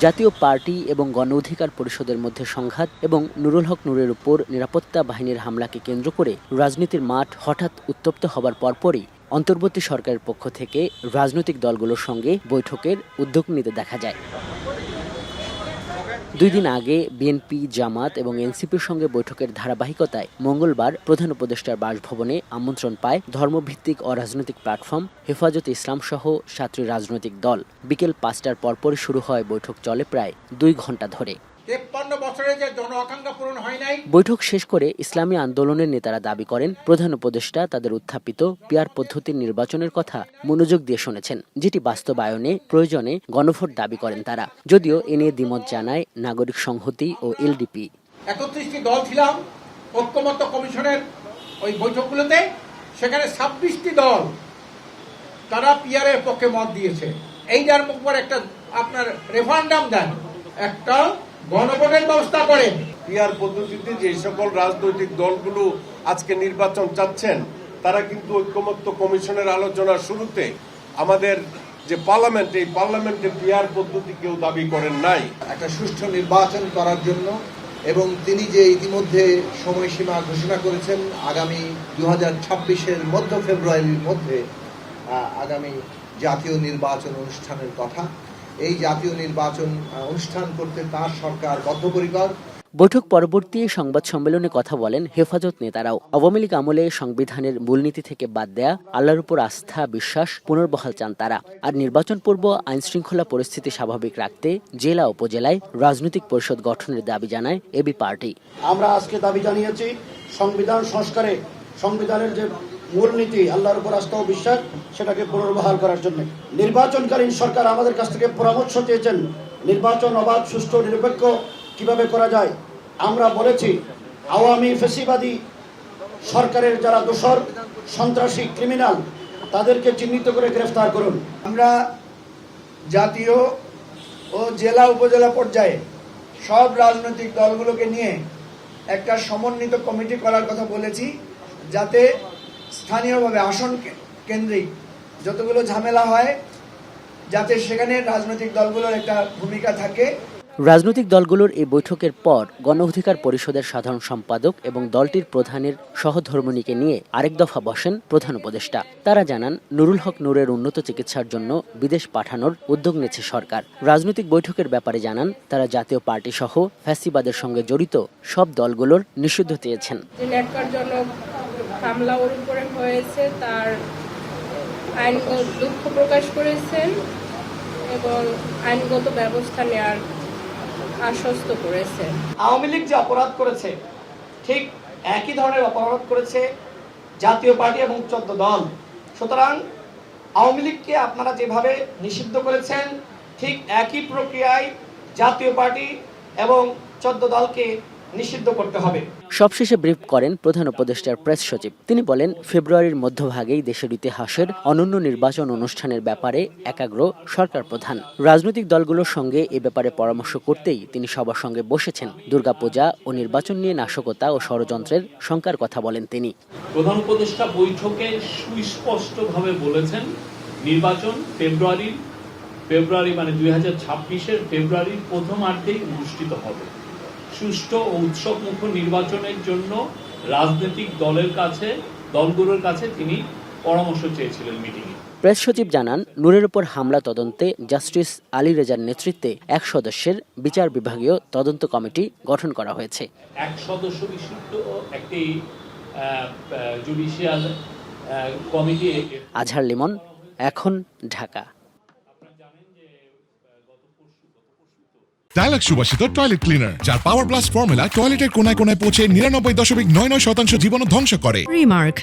জাতীয় পার্টি এবং গণ অধিকার পরিষদের মধ্যে সংঘাত এবং নুরুল হক নূরের উপর নিরাপত্তা বাহিনীর হামলাকে কেন্দ্র করে রাজনীতির মাঠ হঠাৎ উত্তপ্ত হবার পরপরই অন্তর্বর্তী সরকারের পক্ষ থেকে রাজনৈতিক দলগুলোর সঙ্গে বৈঠকের উদ্যোগ নিতে দেখা যায়। 2 দিন আগে বিএনপি, জামাত এবং এনসিপির সঙ্গে বৈঠকের ধারাবাহিকতায় মঙ্গলবার প্রধান উপদেষ্টার বাসভবনে আমন্ত্রণ পায় ধর্মভিত্তিক অরাজনৈতিক প্ল্যাটফর্ম হেফাজতে ইসলাম সহ 7টি রাজনৈতিক দল। বিকেল 5টার পরপরই শুরু হয় বৈঠক, চলে প্রায় 2 ঘণ্টা ধরে। 53 বছরে যে জন আকাঙ্ক্ষা পূরণ হয় নাই। বৈঠক শেষ করে ইসলামী আন্দোলনের নেতারা দাবি করেন প্রধান উপদেষ্টা তাদের উত্থাপিত পিআর পদ্ধতির নির্বাচনের কথা মনোযোগ দিয়ে শুনেছেন, যেটি বাস্তবায়নে প্রয়োজনে গণভোট দাবি করেন তারা। যদিও এ নিয়ে দ্বিমত জানায় নাগরিক সংহতি ও এলডিপি। 31টি দল ছিলাম ঐক্যমত্য কমিশনের ওই বৈঠকগুলোতে, সেখানে 26টি দল তারা পিআর এর পক্ষে মত দিয়েছে। এইটার উপর একটা আপনার রেফারেন্ডাম দেন, একটা গণভোটের ব্যবস্থা করেন। পিআর পদ্ধতিতে যে সকল রাজনৈতিক দলগুলো আজকে নির্বাচন চাচ্ছেন, তারা কিন্তু ঐক্যমত্য কমিশনের আলোচনার শুরুতে আমাদের যে পার্লামেন্ট, এই পার্লামেন্টে পিআর পদ্ধতি কেউ দাবি করেন নাই। একটা সুষ্ঠু নির্বাচন করার জন্য এবং তিনি যে ইতিমধ্যে সময়সীমা ঘোষণা করেছেন আগামী 2026-এর মধ্য ফেব্রুয়ারির মধ্যে আগামী জাতীয় নির্বাচন অনুষ্ঠানের কথা, এই জাতীয় নির্বাচন অনুষ্ঠান করতে তার সরকার বদ্ধপরিকর। বৈঠক পরবর্তী সংবাদ সম্মেলনে কথা বলেন হেফাজত নেতারাও। আওয়ামী লীগ আমলে সংবিধানের মূলনীতি থেকে বাদ দেয়া, আল্লাহর উপর আস্থা বিশ্বাস পুনর্বহাল চান তারা। আর নির্বাচন পূর্ব আইন শৃঙ্খলা পরিস্থিতি স্বাভাবিক রাখতে জেলা উপজেলায় রাজনৈতিক পরিষদ গঠনের দাবি জানায় এবি পার্টি। আমরা আজকে দাবি জানিয়েছি সংবিধান সংস্কারে, সংবিধানের যে মূলনীতি আল্লাহর উপর আস্থা ও বিশ্বাস, সেটাকে পুনর্বহাল করার জন্য নির্বাচনকালীন সরকার আমাদের কাছ থেকে পরামর্শ চেয়েছেন নির্বাচন অবাধ, সুষ্ঠু, নিরপেক্ষ কিভাবে করা যায়। আমরা বলেছি আওয়ামী ফ্যাসিবাদী সরকারের যারা দোষর, সন্ত্রাসী, ক্রিমিনাল, তাদেরকে চিহ্নিত করে গ্রেফতার করুন। আমরা জাতীয় ও জেলা উপজেলা পর্যায়ে সব রাজনৈতিক দলগুলোকে নিয়ে একটা সমন্বিত কমিটি করার কথা বলেছি, যাতে স্থানীয়ভাবে আসন কেন্দ্রিক যতগুলো ঝামেলা হয়, যাতে সেখানে রাজনৈতিক দলগুলোর একটা ভূমিকা থাকে। রাজনৈতিক দলগুলোর এই বৈঠকের পর গণ অধিকার পরিষদের সাধারণ সম্পাদক এবং দলটির প্রধানের সহধর্মিণীকে নিয়ে আরেক দফা বসেন প্রধান উপদেষ্টা। তারা জানান নুরুল হক নূরের উন্নত চিকিৎসার জন্য বিদেশ পাঠানোর উদ্যোগ নিয়েছে সরকার। রাজনৈতিক বৈঠকের ব্যাপারে জানান তারা জাতীয় পার্টি সহ ফ্যাসিবাদের সঙ্গে জড়িত সব দলগুলোর নিষিদ্ধ চেয়েছেন। হামলা ওর উপরে হয়েছে তার আইনগত দুঃখ প্রকাশ করেছেন এবং আইনগত ব্যবস্থা নেওয়ার আশ্বস্ত করেছেন। আওয়ামী লীগ যে অপরাধ করেছে, ঠিক একই ধরনের অপরাধ করেছে জাতীয় পার্টি এবং 14 দল। সুতরাং আওয়ামী লীগকে আপনারা যেভাবে নিষিদ্ধ করেছেন, ঠিক একই প্রক্রিয়ায় জাতীয় পার্টি এবং 14 দলকে নিষিদ্ধ করতে হবে। সবশেষে ব্রিফ করেন প্রধান উপদেষ্টার প্রেস সচিব। তিনি বলেন, ফেব্রুয়ারির মধ্যভাগেই দেশের ইতিহাসের অনন্য নির্বাচন অনুষ্ঠানের ব্যাপারে একাগ্র সরকার প্রধান। রাজনৈতিক দলগুলোর সঙ্গে এ ব্যাপারে পরামর্শ করতেই তিনি সবার সঙ্গে বসেছেন। দুর্গাপূজা ও নির্বাচন নিয়ে নাশকতা ও ষড়যন্ত্রের শঙ্কার কথা বলেন তিনি। প্রধান উপদেষ্টা বৈঠকে সুস্পষ্টভাবে বলেছেন নির্বাচন ফেব্রুয়ারি মানে 2026-এর ফেব্রুয়ারির প্রথমার্ধেই অনুষ্ঠিত হবে। সুষ্ঠু ও উৎসবমুখ নির্বাচনের জন্য রাজনৈতিক দলগুলোর কাছে তিনি পরামর্শ চেয়েছিলেন মিটিংয়ে। প্রেস সচিব জানান, নূরের উপর হামলা তদন্তে জাস্টিস আলী রেজার নেতৃত্বে 1 সদস্যের বিচার বিভাগীয় তদন্ত কমিটি গঠন করা হয়েছে। 1 সদস্য বিশিষ্ট একটি জুডিশিয়াল কমিটি। আজহার লিমন, এখন, ঢাকা। ডায়ালগ সুবাসিত টয়লেট ক্লিনার, যার পাওয়ার প্লাস ফর্মুলা টয়লেটের কোনায় কোনায় পৌঁছে 99.99% জীবাণু ধ্বংস করে। রিমার্ক